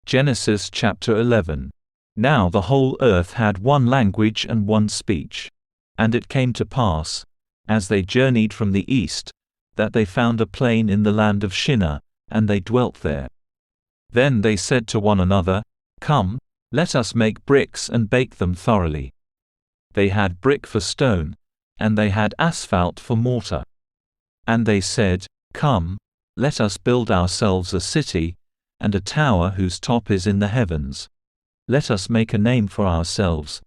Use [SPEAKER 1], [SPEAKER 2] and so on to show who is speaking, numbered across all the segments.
[SPEAKER 1] Genesis chapter 11. Now the whole earth had one language and one speech. And it came to pass, as they journeyed from the east, that they found a plain in the land of Shinar, and they dwelt there. Then they said to one another, Come, let us make bricks and bake them thoroughly. They had brick for stone, and they had asphalt for mortar. And they said, Come, let us build ourselves a city, and a tower whose top is in the heavens. Let us make a name for ourselves,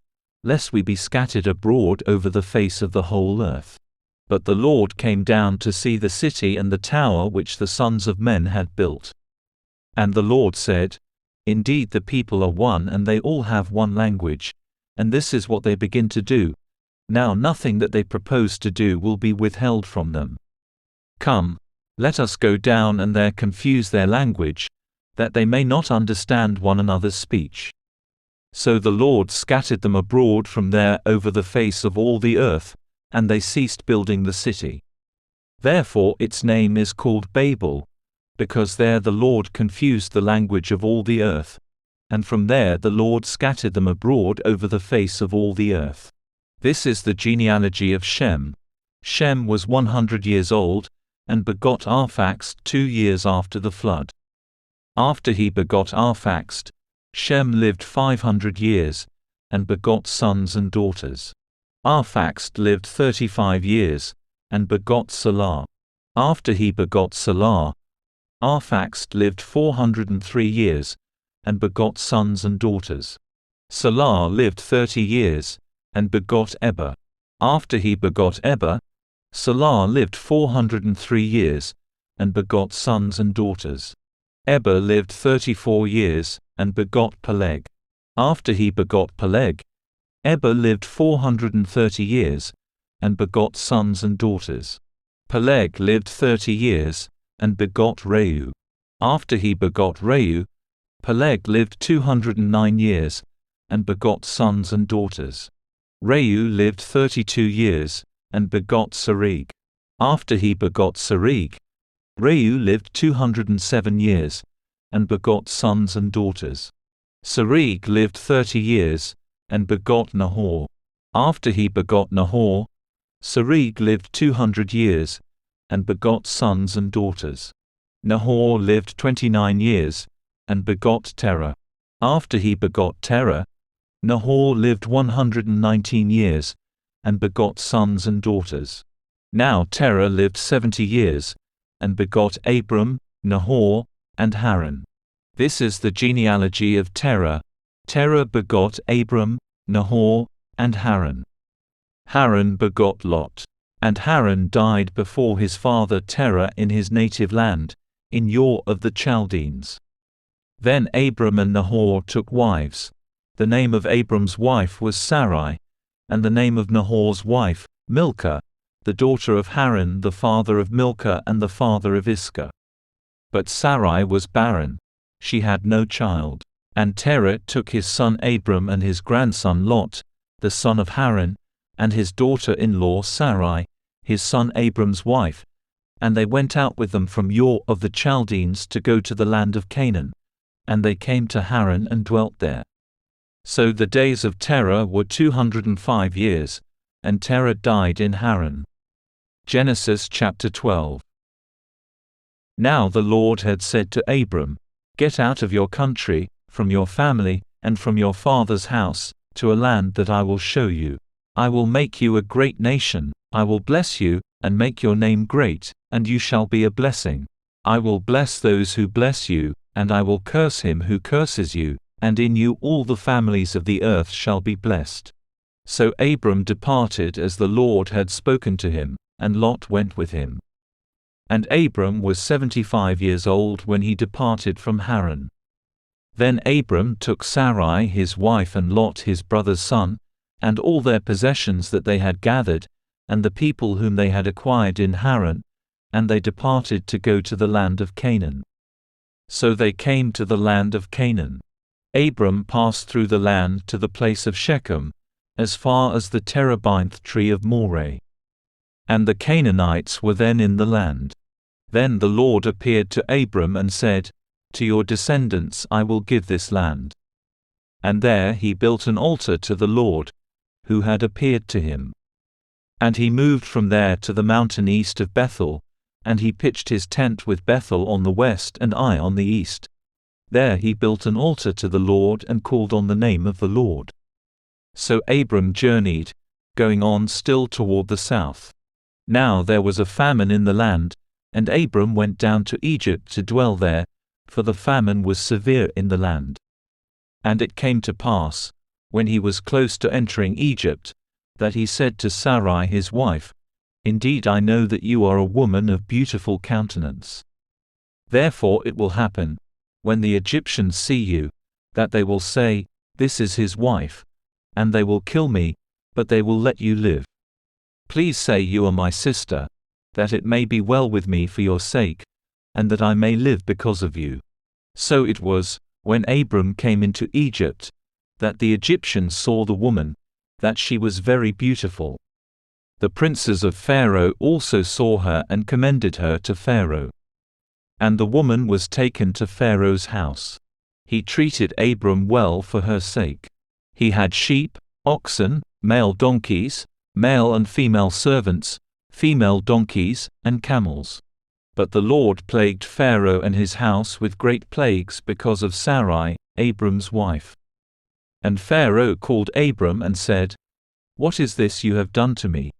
[SPEAKER 1] lest we be scattered abroad over the face of the whole earth. But the Lord came down to see the city and the tower which the sons of men had built. And the Lord said, Indeed the people are one and they all have one language, and this is what they begin to do. Now nothing that they propose to do will be withheld from them. Come, let us go down and there confuse their language, that they may not understand one another's speech. So the Lord scattered them abroad from there over the face of all the earth, and they ceased building the city. Therefore its name is called Babel, because there the Lord confused the language of all the earth, and from there the Lord scattered them abroad over the face of all the earth. This is the genealogy of Shem. Shem was 100 years old, and begot Arphaxad 2 years after the flood. After he begot Arphaxad, Shem lived 500 years, and begot sons and daughters. Arphaxad lived 35 years, and begot Salah. After he begot Salah, Arphaxad lived 403 years, and begot sons and daughters. Salah lived 30 years, and begot Eber. After he begot Eber, Salah lived 403 years, and begot sons and daughters. Eber lived 34 years, and begot Peleg. After he begot Peleg, Eber lived 430 years, and begot sons and daughters. Peleg lived 30 years, and begot Reu. After he begot Reu, Peleg lived 209 years, and begot sons and daughters. Reu lived 32 years, and begot Sereg. After he begot Sereg, Reu lived 207 years, and begot sons and daughters. Sereg lived 30 years, and begot Nahor. After he begot Nahor, Sereg lived 200 years, and begot sons and daughters. Nahor lived 29 years, and begot Terah. After he begot Terah, Nahor lived 119 years, and begot sons and daughters. Now Terah lived 70 years, and begot Abram, Nahor, and Haran. This is the genealogy of Terah. Terah begot Abram, Nahor, and Haran. Haran begot Lot. And Haran died before his father Terah in his native land, in Ur of the Chaldeans. Then Abram and Nahor took wives. The name of Abram's wife was Sarai, and the name of Nahor's wife, Milcah, the daughter of Haran the father of Milcah and the father of Iscah. But Sarai was barren. She had no child. And Terah took his son Abram and his grandson Lot, the son of Haran, and his daughter-in-law Sarai, his son Abram's wife, and they went out with them from Ur of the Chaldeans to go to the land of Canaan. And they came to Haran and dwelt there. So the days of Terah were 205 years, and Terah died in Haran. Genesis chapter 12. Now the Lord had said to Abram, Get out of your country, from your family, and from your father's house, to a land that I will show you. I will make you a great nation, I will bless you, and make your name great, and you shall be a blessing. I will bless those who bless you, and I will curse him who curses you, and in you all the families of the earth shall be blessed. So Abram departed as the Lord had spoken to him, and Lot went with him. And Abram was 75 years old when he departed from Haran. Then Abram took Sarai his wife and Lot his brother's son, and all their possessions that they had gathered, and the people whom they had acquired in Haran, and they departed to go to the land of Canaan. So they came to the land of Canaan. Abram passed through the land to the place of Shechem, as far as the terebinth tree of Moreh. And the Canaanites were then in the land. Then the Lord appeared to Abram and said, To your descendants I will give this land. And there he built an altar to the Lord, who had appeared to him. And he moved from there to the mountain east of Bethel, and he pitched his tent with Bethel on the west and Ai on the east. There he built an altar to the Lord and called on the name of the Lord. So Abram journeyed, going on still toward the south. Now there was a famine in the land, and Abram went down to Egypt to dwell there, for the famine was severe in the land. And it came to pass, when he was close to entering Egypt, that he said to Sarai his wife, Indeed I know that you are a woman of beautiful countenance. Therefore it will happen, when the Egyptians see you, that they will say, This is his wife, and they will kill me, but they will let you live. Please say you are my sister, that it may be well with me for your sake, and that I may live because of you. So it was, when Abram came into Egypt, that the Egyptians saw the woman, that she was very beautiful. The princes of Pharaoh also saw her and commended her to Pharaoh. And the woman was taken to Pharaoh's house. He treated Abram well for her sake. He had sheep, oxen, male donkeys, male and female servants, female donkeys, and camels. But the Lord plagued Pharaoh and his house with great plagues because of Sarai, Abram's wife. And Pharaoh called Abram and said, What is this you have done to me?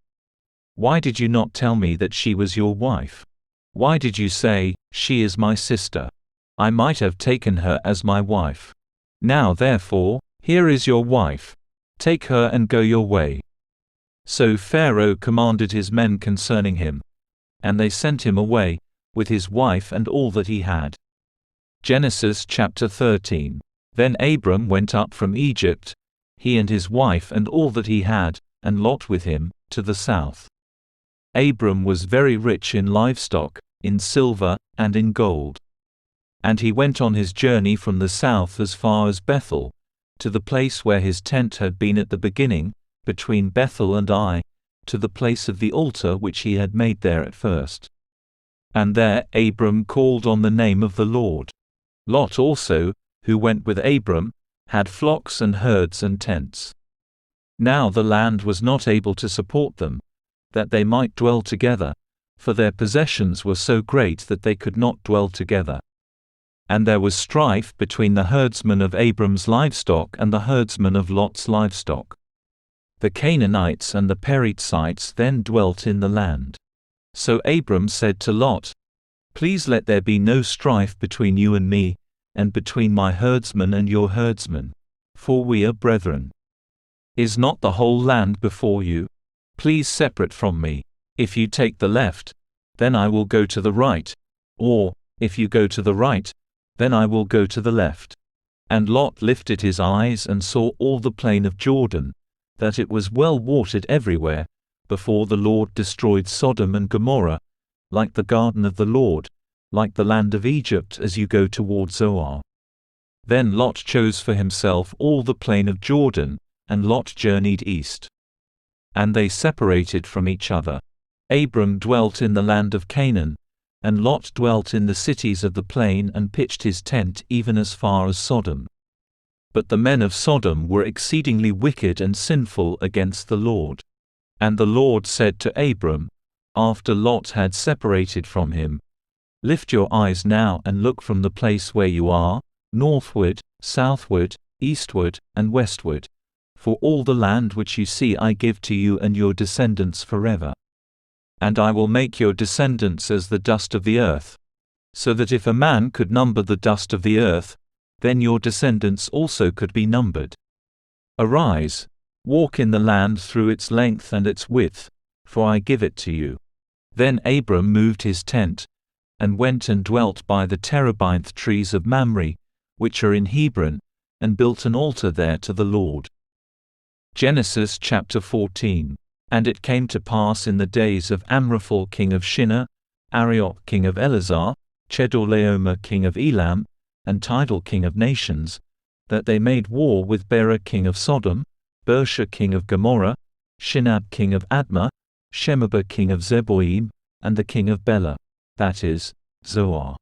[SPEAKER 1] Why did you not tell me that she was your wife? Why did you say, She is my sister? I might have taken her as my wife. Now therefore, here is your wife. Take her and go your way. So Pharaoh commanded his men concerning him. And they sent him away, with his wife and all that he had. Genesis chapter 13. Then Abram went up from Egypt, he and his wife and all that he had, and Lot with him, to the south. Abram was very rich in livestock, in silver, and in gold. And he went on his journey from the south as far as Bethel, to the place where his tent had been at the beginning, between Bethel and Ai, to the place of the altar which he had made there at first. And there Abram called on the name of the Lord. Lot also, who went with Abram, had flocks and herds and tents. Now the land was not able to support them, that they might dwell together, for their possessions were so great that they could not dwell together. And there was strife between the herdsmen of Abram's livestock and the herdsmen of Lot's livestock. The Canaanites and the Perizzites then dwelt in the land. So Abram said to Lot, Please let there be no strife between you and me, and between my herdsmen and your herdsmen, for we are brethren. Is not the whole land before you? Please separate from me. If you take the left, then I will go to the right, or, if you go to the right, then I will go to the left. And Lot lifted his eyes and saw all the plain of Jordan, that it was well watered everywhere, before the Lord destroyed Sodom and Gomorrah, like the garden of the Lord, like the land of Egypt as you go toward Zoar. Then Lot chose for himself all the plain of Jordan, and Lot journeyed east. And they separated from each other. Abram dwelt in the land of Canaan, and Lot dwelt in the cities of the plain and pitched his tent even as far as Sodom. But the men of Sodom were exceedingly wicked and sinful against the Lord. And the Lord said to Abram, after Lot had separated from him, Lift your eyes now and look from the place where you are, northward, southward, eastward, and westward, for all the land which you see I give to you and your descendants forever. And I will make your descendants as the dust of the earth, so that if a man could number the dust of the earth, then your descendants also could be numbered. Arise, walk in the land through its length and its width, for I give it to you. Then Abram moved his tent, and went and dwelt by the terebinth trees of Mamre, which are in Hebron, and built an altar there to the Lord. Genesis chapter 14. And it came to pass in the days of Amraphel king of Shinar, Arioch king of Elazar, Chedorlaomer king of Elam, and Tidal king of nations, that they made war with Bera king of Sodom, Bersha king of Gomorrah, Shinab king of Admah, Shemeber king of Zeboim, and the king of Bela, that is, Zoar.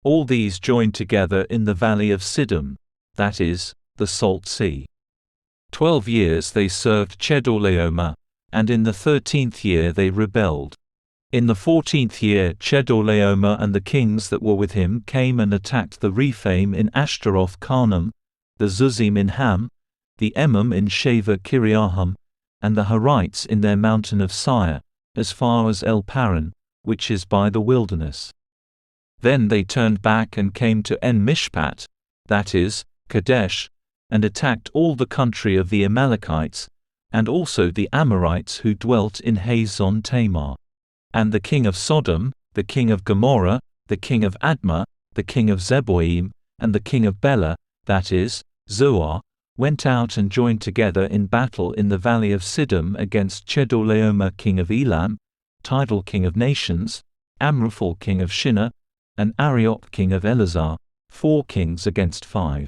[SPEAKER 1] All these joined together in the valley of Siddim, that is, the Salt Sea. 12 years they served Chedorlaomer, and in the 13th year they rebelled. In the 14th year Chedorlaomer and the kings that were with him came and attacked the Rephaim in Ashtaroth Karnaim, the Zuzim in Ham, the Emim in Shaveh Kiriahim, and the Harites in their mountain of Sire, as far as El Paran, which is by the wilderness. Then they turned back and came to En Mishpat, that is, Kadesh, and attacked all the country of the Amalekites, and also the Amorites who dwelt in Hazon Tamar. And the king of Sodom, the king of Gomorrah, the king of Admah, the king of Zeboim, and the king of Bela, that is, Zoar, went out and joined together in battle in the valley of Siddim against Chedorlaomer king of Elam, Tidal king of nations, Amraphel king of Shinar, and Arioch king of Elazar, 4 kings against 5.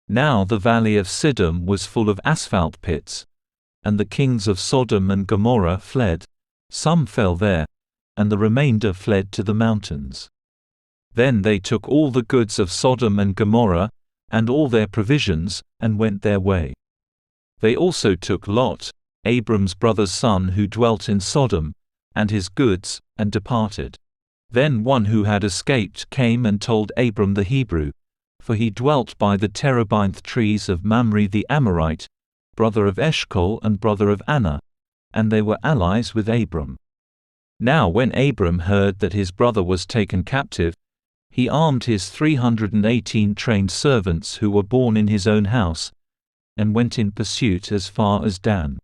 [SPEAKER 1] Now the valley of Siddim was full of asphalt pits, and the kings of Sodom and Gomorrah fled. Some fell there, and the remainder fled to the mountains. Then they took all the goods of Sodom and Gomorrah, and all their provisions, and went their way. They also took Lot, Abram's brother's son who dwelt in Sodom, and his goods, and departed. Then one who had escaped came and told Abram the Hebrew, for he dwelt by the terebinth trees of Mamre the Amorite, brother of Eshcol and brother of Anna, and they were allies with Abram. Now when Abram heard that his brother was taken captive, he armed his 318 trained servants who were born in his own house, and went in pursuit as far as Dan.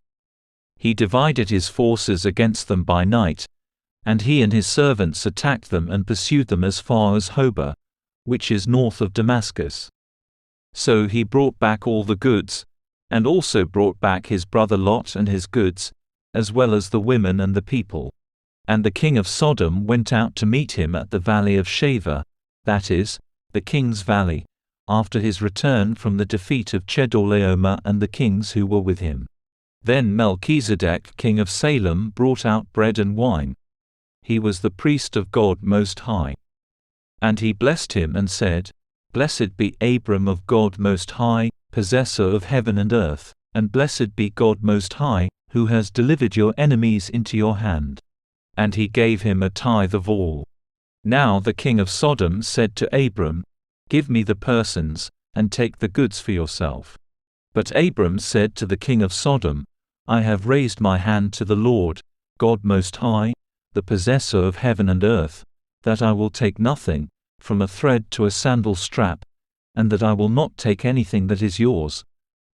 [SPEAKER 1] He divided his forces against them by night, and he and his servants attacked them and pursued them as far as Hobah, which is north of Damascus. So he brought back all the goods, and also brought back his brother Lot and his goods, as well as the women and the people. And the king of Sodom went out to meet him at the valley of Shaveh, that is, the king's valley, after his return from the defeat of Chedorlaomer and the kings who were with him. Then Melchizedek king of Salem brought out bread and wine. He was the priest of God Most High. And he blessed him and said, Blessed be Abram of God Most High, possessor of heaven and earth, and blessed be God Most High, who has delivered your enemies into your hand. And he gave him a tithe of all. Now the king of Sodom said to Abram, Give me the persons, and take the goods for yourself. But Abram said to the king of Sodom, I have raised my hand to the Lord, God Most High, the possessor of heaven and earth, that I will take nothing, from a thread to a sandal strap, and that I will not take anything that is yours,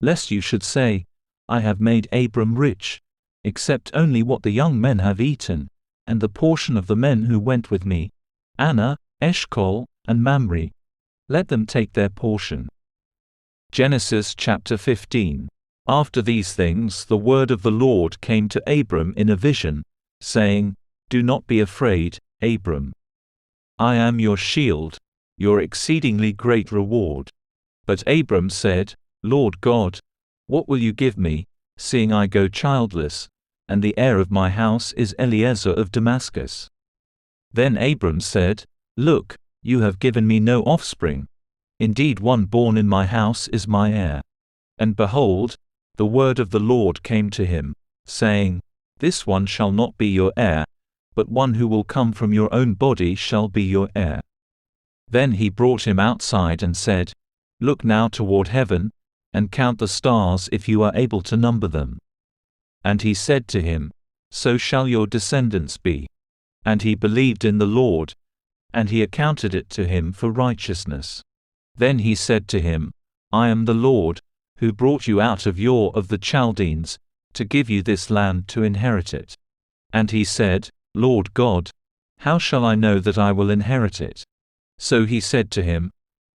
[SPEAKER 1] lest you should say, I have made Abram rich, except only what the young men have eaten, and the portion of the men who went with me, Anna, Eshcol, and Mamre. Let them take their portion. Genesis chapter 15. After these things the word of the Lord came to Abram in a vision, saying, Do not be afraid, Abram. I am your shield, your exceedingly great reward. But Abram said, Lord God, what will you give me, seeing I go childless, and the heir of my house is Eliezer of Damascus? Then Abram said, Look, you have given me no offspring. Indeed, one born in my house is my heir. And behold, the word of the Lord came to him, saying, This one shall not be your heir, but one who will come from your own body shall be your heir. Then he brought him outside and said, Look now toward heaven, and count the stars if you are able to number them. And he said to him, So shall your descendants be. And he believed in the Lord, and he accounted it to him for righteousness. Then he said to him, I am the Lord, who brought you out of Ur of the Chaldeans, to give you this land to inherit it. And he said, Lord God, how shall I know that I will inherit it? So he said to him,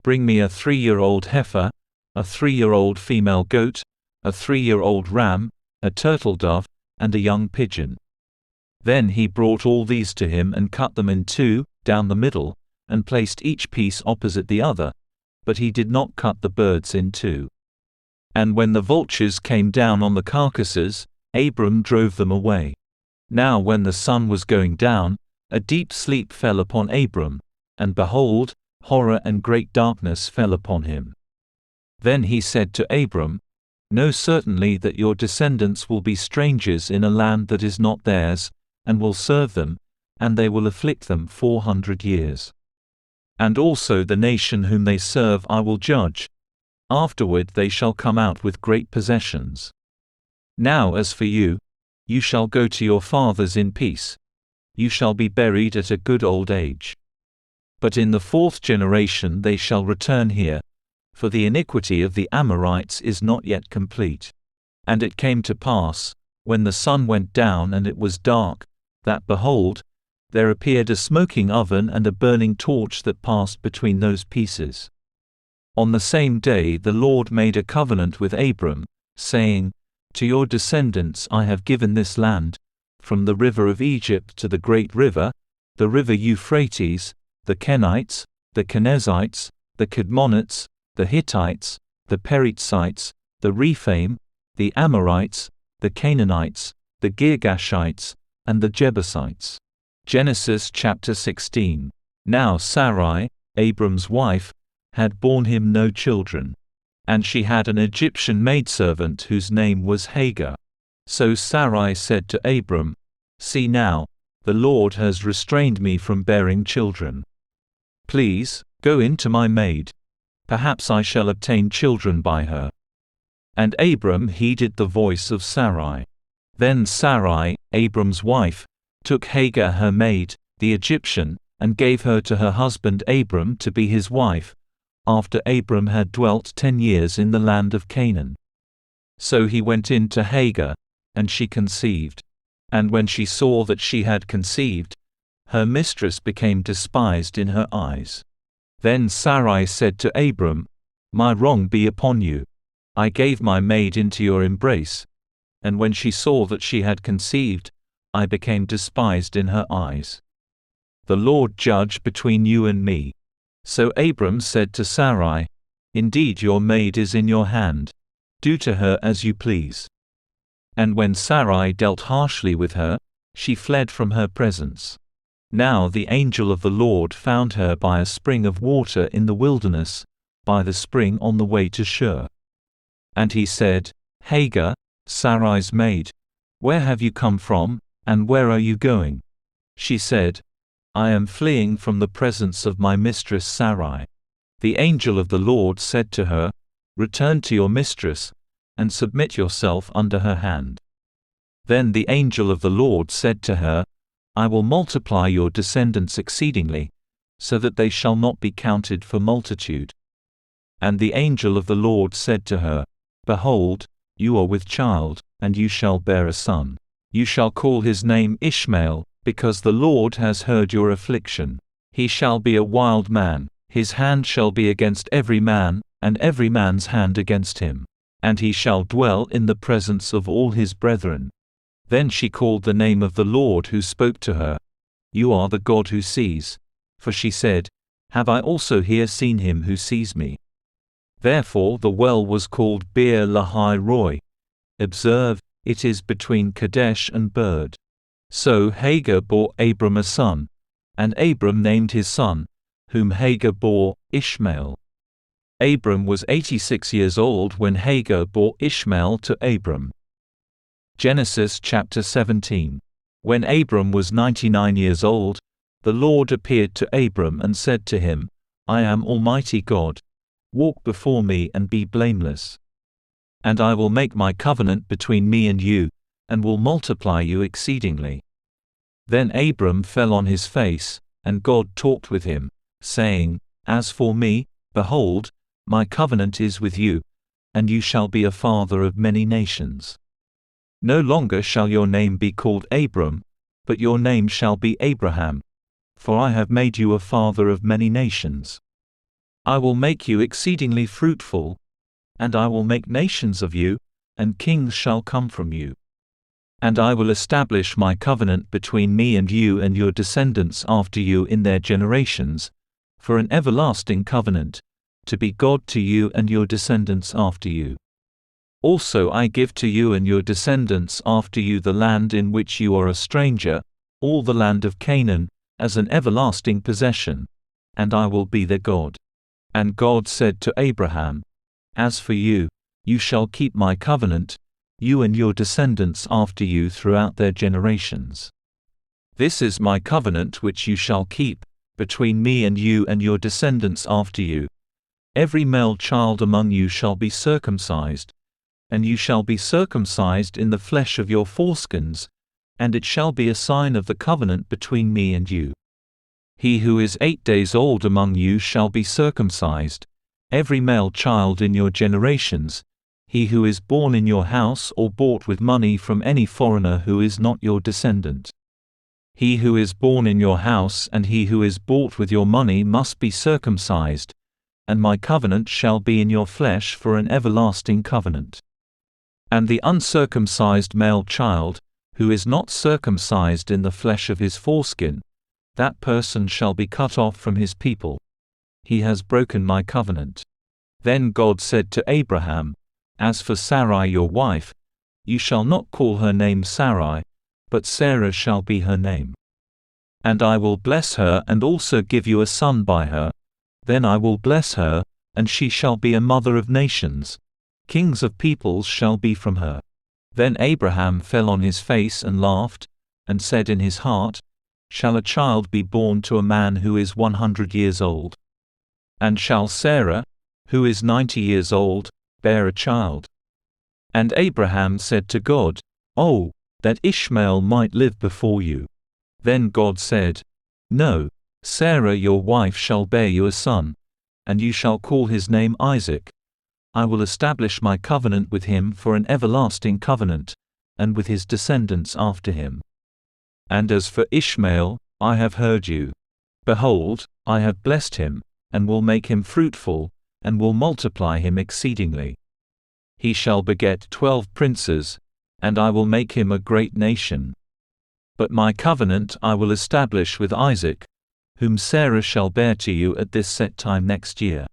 [SPEAKER 1] Bring me a 3-year-old heifer, a 3-year-old female goat, a 3-year-old ram, a turtle dove, and a young pigeon. Then he brought all these to him and cut them in two, down the middle, and placed each piece opposite the other, but he did not cut the birds in two. And when the vultures came down on the carcasses, Abram drove them away. Now when the sun was going down, a deep sleep fell upon Abram, and behold, horror and great darkness fell upon him. Then he said to Abram, "Know certainly that your descendants will be strangers in a land that is not theirs, and will serve them, and they will afflict them 400 years. And also the nation whom they serve I will judge. Afterward they shall come out with great possessions. Now as for you, you shall go to your fathers in peace. You shall be buried at a good old age. But in the 4th generation they shall return here, for the iniquity of the Amorites is not yet complete." And it came to pass, when the sun went down and it was dark, that behold, there appeared a smoking oven and a burning torch that passed between those pieces. On the same day the Lord made a covenant with Abram, saying, "To your descendants I have given this land, from the river of Egypt to the great river, the river Euphrates, the Kenites, the Kenezzites, the Kadmonites, the Hittites, the Perizzites, the Rephaim, the Amorites, the Canaanites, the Girgashites, and the Jebusites." Genesis chapter 16. Now Sarai, Abram's wife, had borne him no children. And she had an Egyptian maidservant whose name was Hagar. So Sarai said to Abram, "See now, the Lord has restrained me from bearing children. Please, go in to my maid. Perhaps I shall obtain children by her." And Abram heeded the voice of Sarai. Then Sarai, Abram's wife, took Hagar her maid, the Egyptian, and gave her to her husband Abram to be his wife, after Abram had dwelt 10 years in the land of Canaan. So he went in to Hagar, and she conceived. And when she saw that she had conceived, her mistress became despised in her eyes. Then Sarai said to Abram, "My wrong be upon you. I gave my maid into your embrace, and when she saw that she had conceived, I became despised in her eyes. The Lord judge between you and me." So Abram said to Sarai, "Indeed your maid is in your hand. Do to her as you please." And when Sarai dealt harshly with her, she fled from her presence. Now the angel of the Lord found her by a spring of water in the wilderness, by the spring on the way to Shur. And he said, "Hagar, Sarai's maid, where have you come from, and where are you going?" She said, "I am fleeing from the presence of my mistress Sarai." The angel of the Lord said to her, "Return to your mistress, and submit yourself under her hand." Then the angel of the Lord said to her, "I will multiply your descendants exceedingly, so that they shall not be counted for multitude." And the angel of the Lord said to her, "Behold, you are with child, and you shall bear a son. You shall call his name Ishmael, because the Lord has heard your affliction. He shall be a wild man, his hand shall be against every man, and every man's hand against him. And he shall dwell in the presence of all his brethren." Then she called the name of the Lord who spoke to her, "You are the God who sees." For she said, "Have I also here seen him who sees me?" Therefore the well was called Beer Lahai Roi. Observe, it is between Kadesh and Bird. So Hagar bore Abram a son, and Abram named his son, whom Hagar bore, Ishmael. Abram was 86 years old when Hagar bore Ishmael to Abram. Genesis chapter 17. When Abram was 99 years old, the Lord appeared to Abram and said to him, "I am Almighty God. Walk before me and be blameless. And I will make my covenant between me and you, and will multiply you exceedingly." Then Abram fell on his face, and God talked with him, saying, "As for me, behold, my covenant is with you, and you shall be a father of many nations. No longer shall your name be called Abram, but your name shall be Abraham, for I have made you a father of many nations. I will make you exceedingly fruitful, and I will make nations of you, and kings shall come from you. And I will establish my covenant between me and you and your descendants after you in their generations, for an everlasting covenant, to be God to you and your descendants after you. Also I give to you and your descendants after you the land in which you are a stranger, all the land of Canaan, as an everlasting possession, and I will be their God. And God said to Abraham, As for you, you shall keep my covenant, you and your descendants after you throughout their generations. This is my covenant which you shall keep, between me and you and your descendants after you. Every male child among you shall be circumcised, and you shall be circumcised in the flesh of your foreskins, and it shall be a sign of the covenant between me and you. He who is 8 days old among you shall be circumcised, every male child in your generations, he who is born in your house or bought with money from any foreigner who is not your descendant. He who is born in your house and he who is bought with your money must be circumcised, and my covenant shall be in your flesh for an everlasting covenant. And the uncircumcised male child, who is not circumcised in the flesh of his foreskin, that person shall be cut off from his people. He has broken my covenant. Then God said to Abraham, As for Sarai your wife, you shall not call her name Sarai, but Sarah shall be her name. And I will bless her and also give you a son by her. Then I will bless her, and she shall be a mother of nations. Kings of peoples shall be from her. Then Abraham fell on his face and laughed, and said in his heart, Shall a child be born to a man who is 100 years old? And shall Sarah, who is 90 years old, bear a child? And Abraham said to God, Oh, that Ishmael might live before you. Then God said, No, Sarah your wife shall bear you a son, and you shall call his name Isaac. I will establish my covenant with him for an everlasting covenant, and with his descendants after him. And as for Ishmael, I have heard you. Behold, I have blessed him, and will make him fruitful, and will multiply him exceedingly. He shall beget 12 princes, and I will make him a great nation. But my covenant I will establish with Isaac, whom Sarah shall bear to you at this set time next year.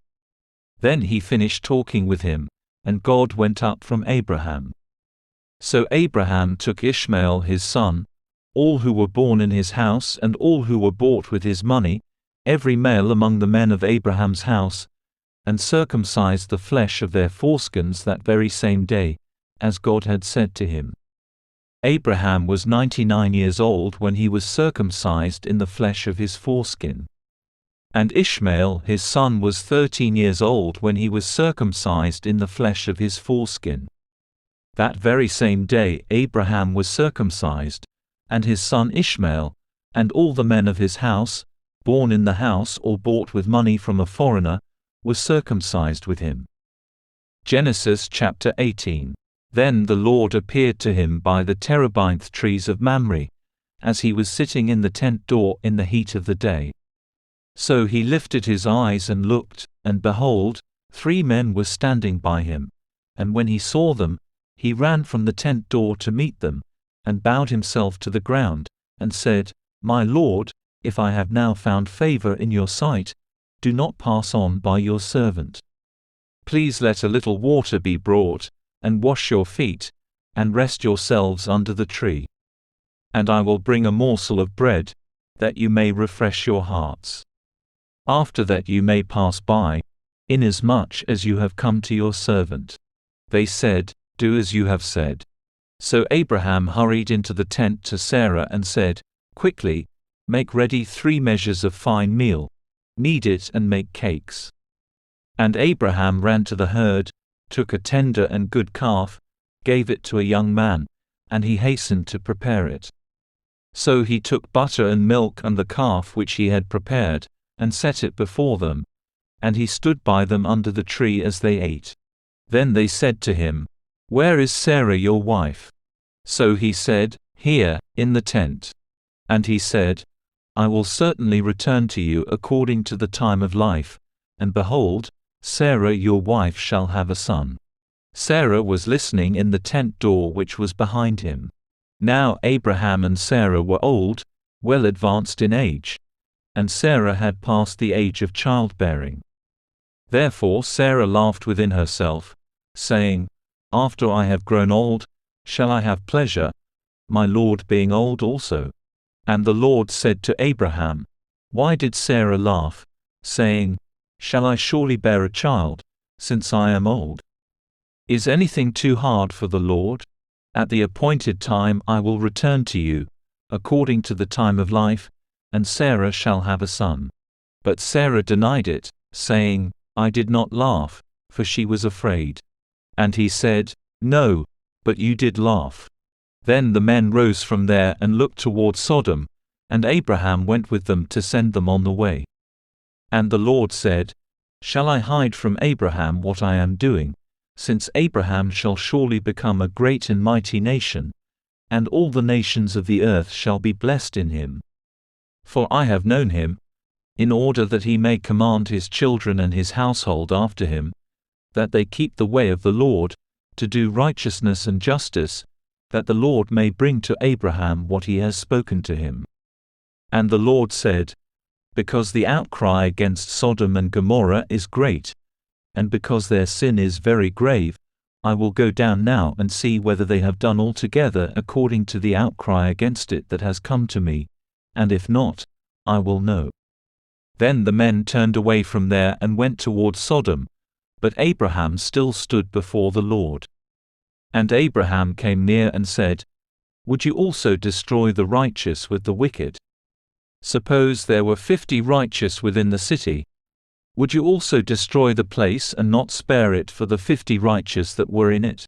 [SPEAKER 1] Then he finished talking with him, and God went up from Abraham. So Abraham took Ishmael his son, all who were born in his house and all who were bought with his money, every male among the men of Abraham's house, and circumcised the flesh of their foreskins that very same day, as God had said to him. Abraham was 99 years old when he was circumcised in the flesh of his foreskin. And Ishmael his son was 13 years old when he was circumcised in the flesh of his foreskin. That very same day Abraham was circumcised, and his son Ishmael, and all the men of his house, born in the house or bought with money from a foreigner, were circumcised with him. Genesis chapter 18. Then the Lord appeared to him by the terebinth trees of Mamre, as he was sitting in the tent door in the heat of the day. So he lifted his eyes and looked, and behold, 3 men were standing by him. And when he saw them, he ran from the tent door to meet them, and bowed himself to the ground, and said, My Lord, if I have now found favor in your sight, do not pass on by your servant. Please let a little water be brought, and wash your feet, and rest yourselves under the tree. And I will bring a morsel of bread, that you may refresh your hearts. After that you may pass by, inasmuch as you have come to your servant. They said, Do as you have said. So Abraham hurried into the tent to Sarah and said, Quickly, make ready 3 measures of fine meal, knead it and make cakes. And Abraham ran to the herd, took a tender and good calf, gave it to a young man, and he hastened to prepare it. So he took butter and milk and the calf which he had prepared, and set it before them, and he stood by them under the tree as they ate. Then they said to him, Where is Sarah your wife? So he said, Here, in the tent. And he said, I will certainly return to you according to the time of life, and behold, Sarah your wife shall have a son. Sarah was listening in the tent door which was behind him. Now Abraham and Sarah were old, well advanced in age, and Sarah had passed the age of childbearing. Therefore Sarah laughed within herself, saying, After I have grown old, shall I have pleasure, my Lord being old also? And the Lord said to Abraham, Why did Sarah laugh? saying, "Shall I surely bear a child, since I am old? Is anything too hard for the Lord? At the appointed time I will return to you, according to the time of life, and Sarah shall have a son." But Sarah denied it, saying, "I did not laugh," for she was afraid. And he said, "No, but you did laugh." Then the men rose from there and looked toward Sodom, and Abraham went with them to send them on the way. And the Lord said, "Shall I hide from Abraham what I am doing, since Abraham shall surely become a great and mighty nation, and all the nations of the earth shall be blessed in him? For I have known him, in order that he may command his children and his household after him, that they keep the way of the Lord, to do righteousness and justice, that the Lord may bring to Abraham what he has spoken to him." And the Lord said, "Because the outcry against Sodom and Gomorrah is great, and because their sin is very grave, I will go down now and see whether they have done altogether according to the outcry against it that has come to me, and if not, I will know." Then the men turned away from there and went toward Sodom, but Abraham still stood before the Lord. And Abraham came near and said, "Would you also destroy the righteous with the wicked? Suppose there were 50 righteous within the city. Would you also destroy the place and not spare it for the 50 righteous that were in it?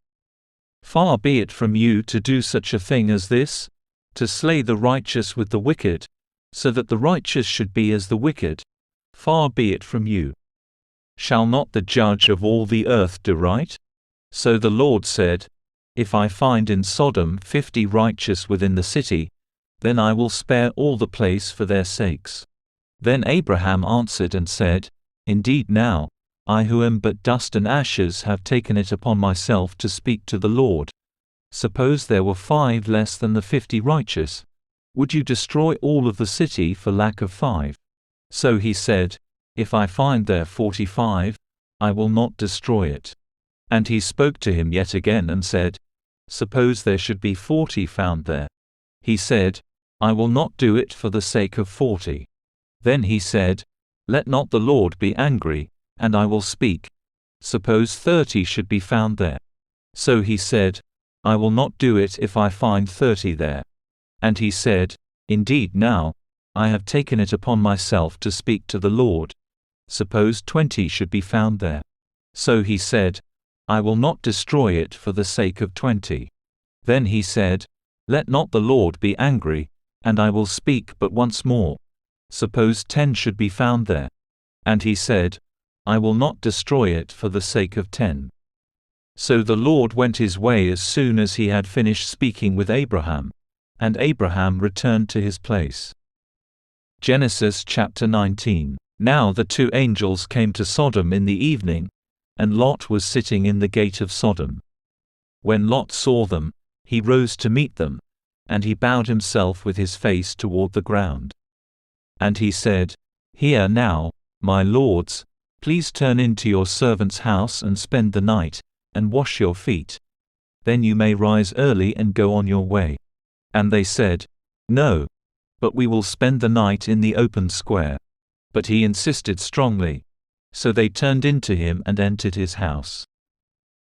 [SPEAKER 1] Far be it from you to do such a thing as this, to slay the righteous with the wicked, so that the righteous should be as the wicked. Far be it from you. Shall not the judge of all the earth do right?" So the Lord said, "If I find in Sodom 50 righteous within the city, then I will spare all the place for their sakes." Then Abraham answered and said, "Indeed now, I who am but dust and ashes have taken it upon myself to speak to the Lord. Suppose there were 5 less than the 50 righteous. Would you destroy all of the city for lack of 5? So he said, "If I find there 45, I will not destroy it." And he spoke to him yet again and said, "Suppose there should be 40 found there." He said, "I will not do it for the sake of 40. Then he said, "Let not the Lord be angry, and I will speak. Suppose 30 should be found there." So he said, "I will not do it if I find 30 there." And he said, "Indeed now, I have taken it upon myself to speak to the Lord. Suppose 20 should be found there." So he said, "I will not destroy it for the sake of 20. Then he said, "Let not the Lord be angry, and I will speak but once more. Suppose 10 should be found there." And he said, "I will not destroy it for the sake of 10. So the Lord went his way as soon as he had finished speaking with Abraham, and Abraham returned to his place. Genesis chapter 19. Now the 2 angels came to Sodom in the evening, and Lot was sitting in the gate of Sodom. When Lot saw them, he rose to meet them, and he bowed himself with his face toward the ground. And he said, "Here now, my lords, please turn into your servant's house and spend the night, and wash your feet. Then you may rise early and go on your way." And they said, "No, but we will spend the night in the open square." But he insisted strongly. So they turned into him and entered his house.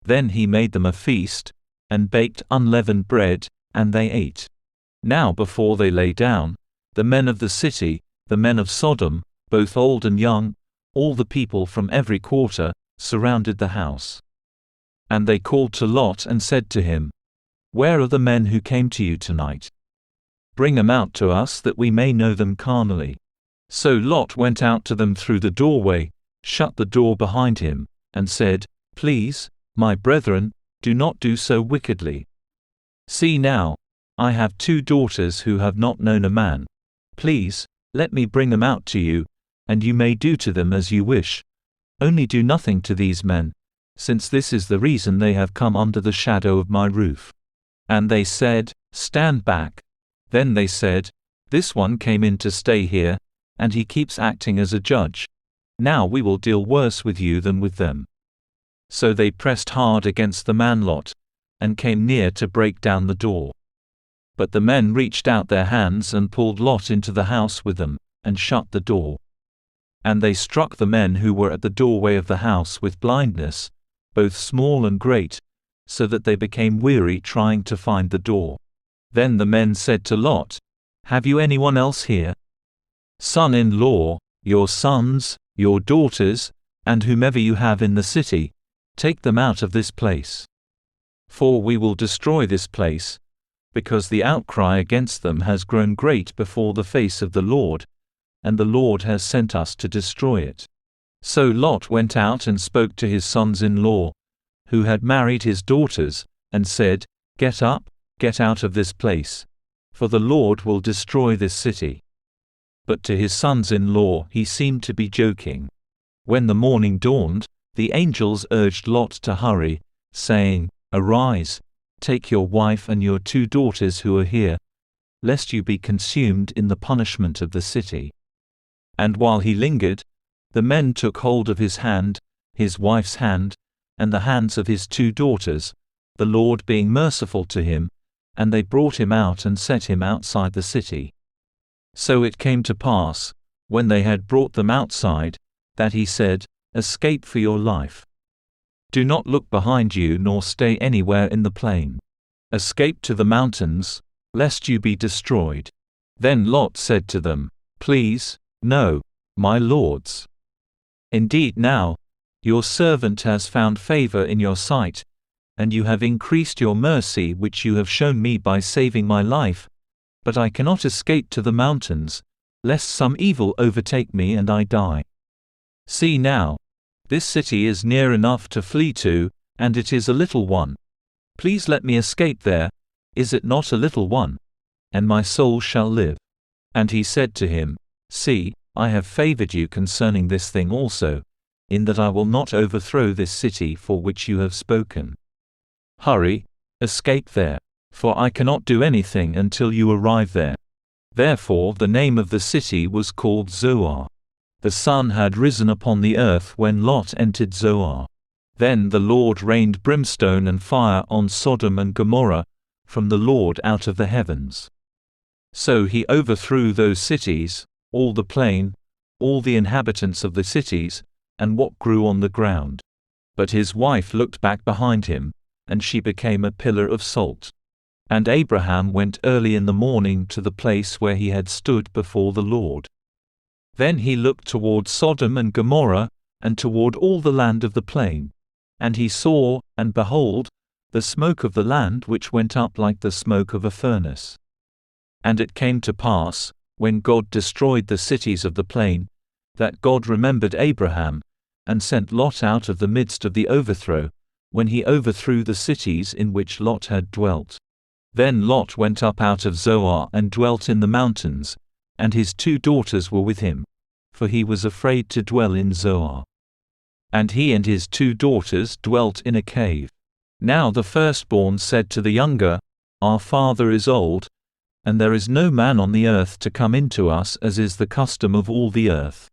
[SPEAKER 1] Then he made them a feast, and baked unleavened bread, and they ate. Now before they lay down, the men of the city, the men of Sodom, both old and young, all the people from every quarter, surrounded the house. And they called to Lot and said to him, "Where are the men who came to you tonight? Bring them out to us that we may know them carnally." So Lot went out to them through the doorway, shut the door behind him, and said, "Please, my brethren, do not do so wickedly. See now, I have 2 daughters who have not known a man. Please, let me bring them out to you, and you may do to them as you wish. Only do nothing to these men, since this is the reason they have come under the shadow of my roof." And they said, "Stand back." Then they said, "This one came in to stay here, and he keeps acting as a judge. Now we will deal worse with you than with them." So they pressed hard against the man Lot, and came near to break down the door. But the men reached out their hands and pulled Lot into the house with them, and shut the door. And they struck the men who were at the doorway of the house with blindness, both small and great, so that they became weary trying to find the door. Then the men said to Lot, "Have you anyone else here? Son-in-law, your sons, your daughters, and whomever you have in the city, take them out of this place. For we will destroy this place, because the outcry against them has grown great before the face of the Lord, and the Lord has sent us to destroy it." So Lot went out and spoke to his sons-in-law, who had married his daughters, and said, "Get up, get out of this place, for the Lord will destroy this city." But to his sons-in-law he seemed to be joking. When the morning dawned, the angels urged Lot to hurry, saying, "Arise, take your wife and your 2 daughters who are here, lest you be consumed in the punishment of the city." And while he lingered, the men took hold of his hand, his wife's hand, and the hands of his 2 daughters, the Lord being merciful to him, and they brought him out and set him outside the city. So it came to pass, when they had brought them outside, that he said, "Escape for your life. Do not look behind you nor stay anywhere in the plain. Escape to the mountains, lest you be destroyed." Then Lot said to them, "Please, no, my lords. Indeed now, your servant has found favor in your sight, and you have increased your mercy which you have shown me by saving my life, but I cannot escape to the mountains, lest some evil overtake me and I die. See now, this city is near enough to flee to, and it is a little one. Please let me escape there, is it not a little one? And my soul shall live." And he said to him, "See, I have favored you concerning this thing also, in that I will not overthrow this city for which you have spoken. Hurry, escape there, for I cannot do anything until you arrive there." Therefore the name of the city was called Zoar. The sun had risen upon the earth when Lot entered Zoar. Then the Lord rained brimstone and fire on Sodom and Gomorrah, from the Lord out of the heavens. So he overthrew those cities, all the plain, all the inhabitants of the cities, and what grew on the ground. But his wife looked back behind him, and she became a pillar of salt. And Abraham went early in the morning to the place where he had stood before the Lord. Then he looked toward Sodom and Gomorrah, and toward all the land of the plain. And he saw, and behold, the smoke of the land which went up like the smoke of a furnace. And it came to pass, when God destroyed the cities of the plain, that God remembered Abraham, and sent Lot out of the midst of the overthrow, when he overthrew the cities in which Lot had dwelt. Then Lot went up out of Zoar and dwelt in the mountains, and his 2 daughters were with him, for he was afraid to dwell in Zoar. And he and his 2 daughters dwelt in a cave. Now the firstborn said to the younger, "Our father is old, and there is no man on the earth to come in to us as is the custom of all the earth.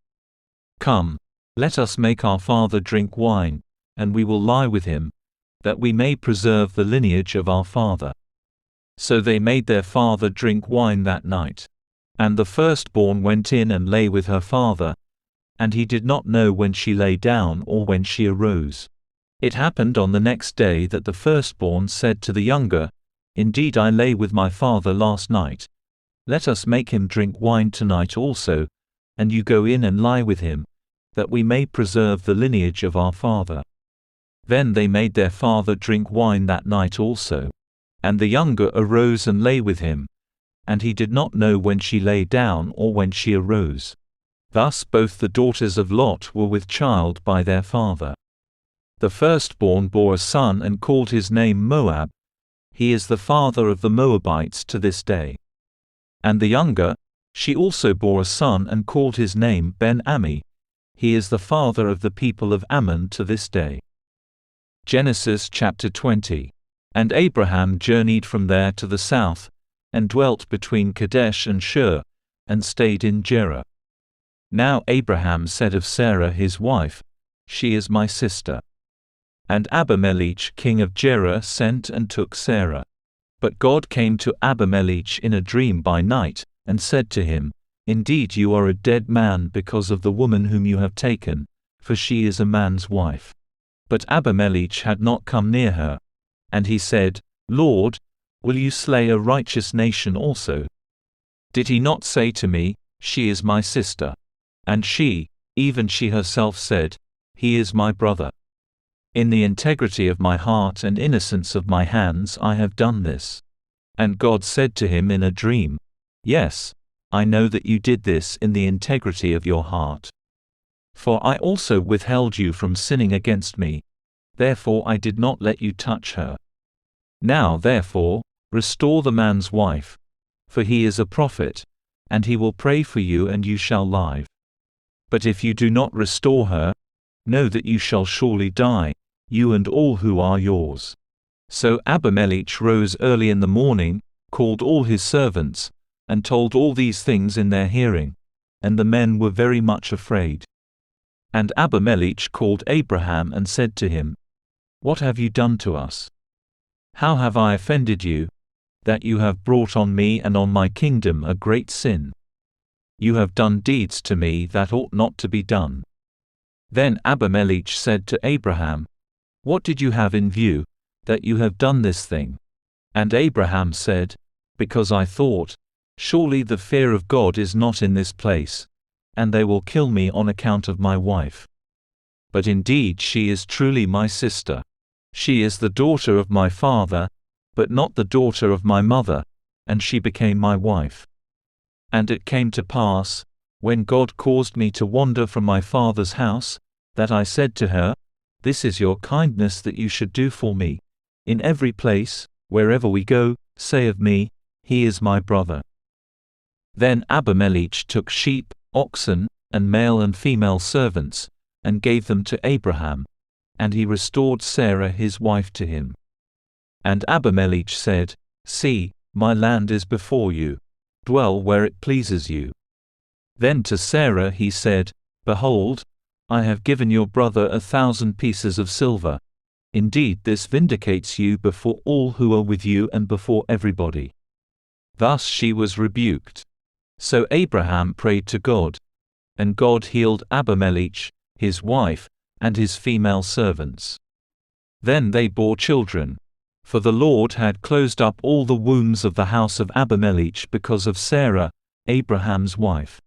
[SPEAKER 1] Come, let us make our father drink wine, and we will lie with him, that we may preserve the lineage of our father." So they made their father drink wine that night. And the firstborn went in and lay with her father, and he did not know when she lay down or when she arose. It happened on the next day that the firstborn said to the younger, "Indeed I lay with my father last night. Let us make him drink wine tonight also, and you go in and lie with him, that we may preserve the lineage of our father." Then they made their father drink wine that night also. And the younger arose and lay with him, and he did not know when she lay down or when she arose. Thus both the daughters of Lot were with child by their father. The firstborn bore a son and called his name Moab. He is the father of the Moabites to this day. And the younger, she also bore a son and called his name Ben-Ammi. He is the father of the people of Ammon to this day. Genesis chapter 20. And Abraham journeyed from there to the south, and dwelt between Kadesh and Shur, and stayed in Gerar. Now Abraham said of Sarah his wife, "She is my sister." And Abimelech king of Gerar sent and took Sarah. But God came to Abimelech in a dream by night, and said to him, Indeed you are a dead man because of the woman whom you have taken, for she is a man's wife." But Abimelech had not come near her. And he said, "Lord, will you slay a righteous nation also? Did he not say to me, 'She is my sister'? And she, even she herself said, 'He is my brother.' In the integrity of my heart and innocence of my hands I have done this." And God said to him in a dream, "Yes, I know that you did this in the integrity of your heart. For I also withheld you from sinning against me. Therefore I did not let you touch her. Now therefore, restore the man's wife, for he is a prophet, and he will pray for you and you shall live. But if you do not restore her, know that you shall surely die, you and all who are yours." So Abimelech rose early in the morning, called all his servants, and told all these things in their hearing. And the men were very much afraid. And Abimelech called Abraham and said to him, "What have you done to us? How have I offended you, that you have brought on me and on my kingdom a great sin? You have done deeds to me that ought not to be done." Then Abimelech said to Abraham, "What did you have in view, that you have done this thing?" And Abraham said, "Because I thought, surely the fear of God is not in this place, and they will kill me on account of my wife. But indeed she is truly my sister. She is the daughter of my father, but not the daughter of my mother, and she became my wife. And it came to pass, when God caused me to wander from my father's house, that I said to her, 'This is your kindness that you should do for me. In every place, wherever we go, say of me, he is my brother.' Then Abimelech took sheep, oxen, and male and female servants, and gave them to Abraham, and he restored Sarah his wife to him. And Abimelech said, 'See, my land is before you. Dwell where it pleases you.' Then to Sarah he said, 'Behold, I have given your brother 1,000 pieces of silver. Indeed this vindicates you before all who are with you and before everybody.' Thus she was rebuked. So Abraham prayed to God, and God healed Abimelech, his wife, and his female servants. Then they bore children, for the Lord had closed up all the wombs of the house of Abimelech because of Sarah, Abraham's wife.